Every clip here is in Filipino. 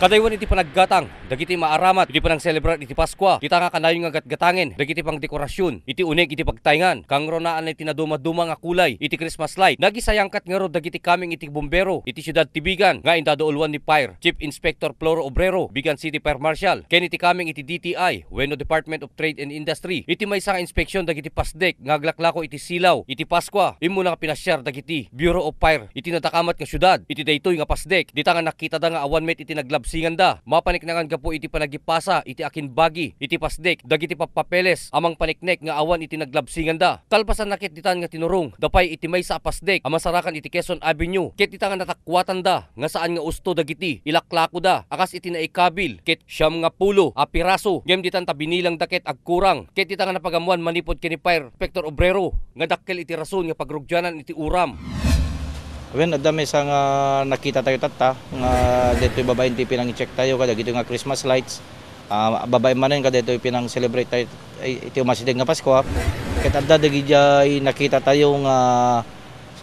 Kadaywan iti panaggatang, dagiti maaramat, iti panang celebrat iti Paskwa, kita nga kanayon nga gatgatangin, dagiti pang dekorasyon, iti unig iti pagtayngan, kang ronaan iti naduma-duma nga kulay, iti Christmas light, nagisayangkat nga ro dagiti kaming iti bumbero, iti syudad Tibigan, nga indadoulwan ni Fire, Chief Inspector Floro Obrero, Bigan City Fire Marshal, ken iti kaming iti DTI, Wenno Department of Trade and Industry, iti maysa nga inspeksyon dagiti pasdek, nga aglaklako iti silaw, iti Paskwa, imo na nga pinasyar dagiti Bureau of Fire, iti natakamat nga syudad, iti daytoy nga pasdek, dita nga nakita da nga awan met iti naglabsingan da, mapaniknangan gapo iti panagipasa, iti akin bagi, iti pasdek, dagiti papapeles, amang paniknek nga awan iti naglabsingan da. Kalpasan nakit ditan nga tinurong, dapay iti maysa pasdek, amasarakan iti Quezon Avenue, ket ita nga natakwatan da, nga saan nga usto dagiti, ilaklako da, akas iti naikabil, ket siyam nga pulo, apiraso, gem ditan tabinilang daket agkurang, ket ita nga napagamuan manipod kini Fire Inspector Obrero, nga dakkel iti rason nga pagrugyanan iti uram. When adami sa nga nakita tayo tata nga dito babae hindi pinang i-check tayo kada gito nga Christmas lights. Babae man kada dito pinang celebrate tayo iti umasidig nga Pasko. Ket adda dagiti nakita tayo nga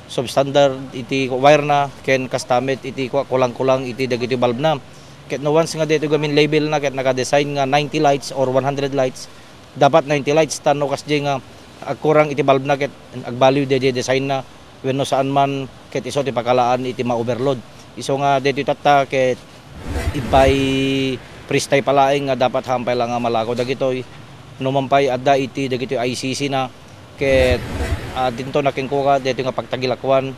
substandard iti wire na ken customate iti kulang-kulang iti dagiti bulb na. Ket no once nga dito gamin label na ket naka-design nga 90 lights or 100 lights. Dapat 90 lights tano kasdi nga agkurang iti bulb na ket agbalyo de design na when no saan man ket iso ti pakalaan iti ma-overload. Iso nga dito tata ket ibay pristay palaeng nga dapat hampay lang nga malako dagitoy numampay adda iti dagitoy ICC na ket dinto nakingkuha dito nga pagtagilakwan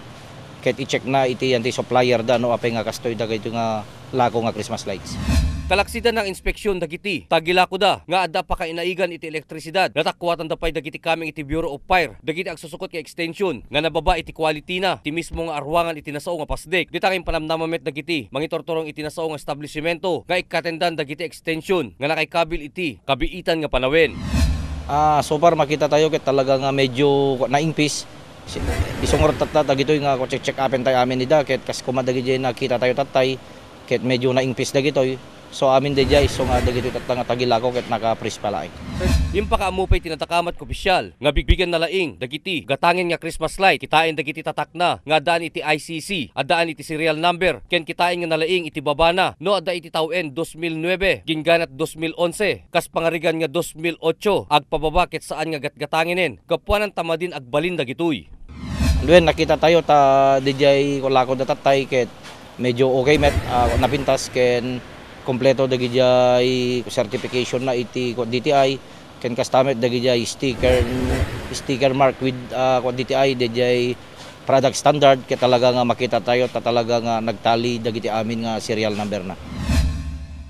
ket i-check na iti anti-supplier da no apay nga kastoy dagito nga lako nga Christmas lights. Talaksidan ng inspeksyon dagiti, tagilako da, nga adda pa kainaigan iti elektrisidad, natakwatan da pay dagiti kaming iti Bureau of Fire, dagiti agsusukot ka extension, nga nababa iti quality na, ti mismo nga arwangan iti nasao nga pasdek, di taking panamnamamet dagiti, mangitortorong iti nasao nga establishmento, nga ikatendan dagiti extension, nga nakaikabil iti, kabiitan nga panawen. So far makita tayo ket talaga nga medyo naimpis. Isong tata dagitoy nga check upin tayo amin nida ket kas kumadagiti nakita tayo tatay ket medyo naimpis dagitoy. So amin de jay so nga dagito tatang tagilako ket naka-freeze palaing. Yung pakaamupay tinatakamat ko opisyal nga bigbigan na laing dagiti gatangin nga Christmas light kitain dagiti tatak na nga daan iti ICC adaan iti serial number ken kitain nga nalaing iti babana no adda iti tawen 2009 ginganat 2011 kas pangarigan nga 2008 agpababa ket saan nga gatgatanginen kapuanan tamadin agbalin dagitoy. Luen nakita tayo ta DJ kolako datatay ket medyo okay met napintas ken kompleto dagiti certification na iti DTI ken customer dagiti sticker mark with DTI dagiti product standard ket talaga nga makita tayo ta talaga nga nagtali dagiti amin nga serial number na.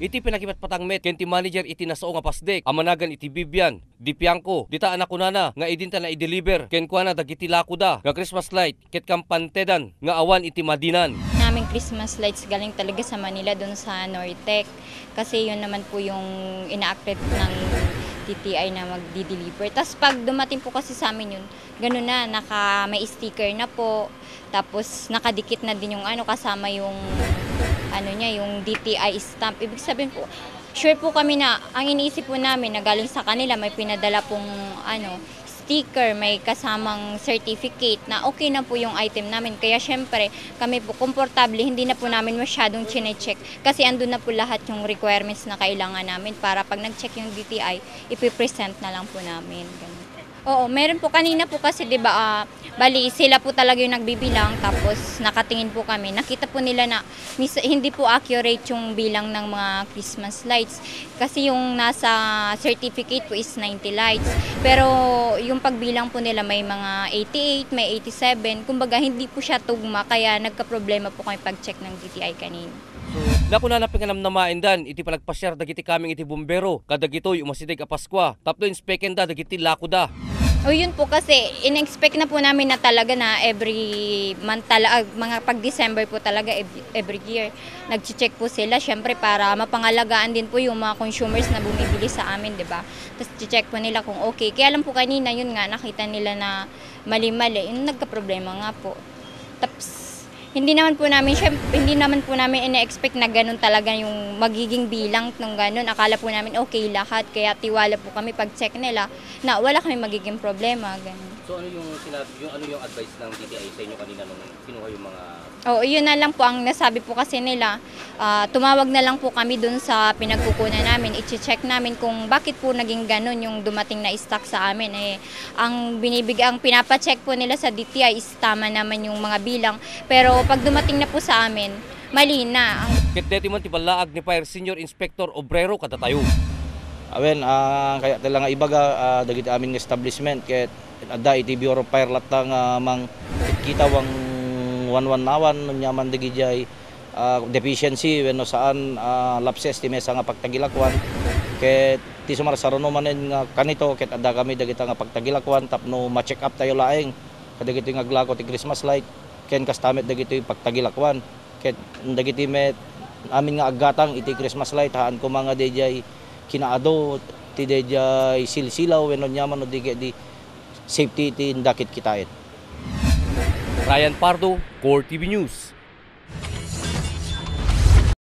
Iti pinakimat patangmet ken ti manager iti nasao nga pasdek amanagan iti Bibian di Piangco dita anak kunana nga idinta na i-deliver ken kuana dagiti lako da nga Christmas light ket kampantedan nga awan iti Madinan. Naming Christmas lights galing talaga sa Manila doon sa Nortec kasi yun naman po yung ina-accredit ng TTI na magdi-deliver. Tapos pag dumating po kasi sa amin yun, gano'n na, may sticker na po. Tapos nakadikit na din yung kasama yung yung DTI stamp. Ibig sabihin po, sure po kami na ang iniisip po namin na galing sa kanila may pinadala pong sticker, may kasamang certificate na okay na po yung item namin. Kaya syempre, kami po komportable, hindi na po namin masyadong chine-check kasi andun na po lahat yung requirements na kailangan namin para pag nag-check yung DTI, ipipresent na lang po namin. Ganun. Oo, meron po kanina po kasi 'di ba bali sila po talaga yung nagbibilang tapos nakatingin po kami. Nakita po nila na hindi po accurate yung bilang ng mga Christmas lights kasi yung nasa certificate po is 90 lights. Pero yung pagbilang po nila may mga 88, may 87. Kumbaga hindi po siya tugma kaya nagka-problema po kami pag-check ng DTI kanina. Nakuna na pinganamnamain dan iti palagpasyar dagiti kaming iti bumbero kadagitoy umasidig a Paskwa tapno inspeken da dagiti lako da. O yun po kasi in-expect na po namin na talaga na every month talaga, mga pag-December po talaga every year. Nag-check po sila syempre para mapangalagaan din po yung mga consumers na bumibili sa amin, 'di ba? Tapos check po nila kung okay. Kaya lang po kanina yun nga nakita nila na mali-mali, yung nagka-problema nga po. Tapos hindi naman po namin ina-expect na ganun talaga yung magiging bilang ng ganun. Akala po namin okay lahat, kaya tiwala po kami pag-check nila na wala kami magiging problema. Ganun. So ano yung advice ng DTI sa inyo kanina nung kinuha yung mga Oo, yun na lang po ang nasabi po kasi nila. Tumawag na lang po kami dun sa pinagkukunan namin. I-check namin kung bakit po naging ganun yung dumating na stock sa amin. Ang pinapacheck po nila sa DTI is tama naman yung mga bilang. Pero pag dumating na po sa amin, mali na. Ket deti man ti balaag ni Fire Senior Inspector Obrero kadatayo. Awen, kaya tala nga ibaga, dagiti amin nga establishment, kaya ada iti Bureau of Fire latang mang kita wang 11 nawan nyaman digijay deficiency wenno saan lapses ti mesa nga pagtagilakwan ket ti sumarsaruno manen nga kanito ket adda kami dagita nga pagtagilakwan tapno ma-check up tayo laeng kadagiti nga glako ti Christmas light ken kastamet dagiti pagtagilakwan ket dagiti met amin nga aggatang iti Christmas light haan ko mga dejay kinaado ti dejay silsilaw wenno nyaman no di safety ti dakit kitait. Ryan Pardo, Core TV News.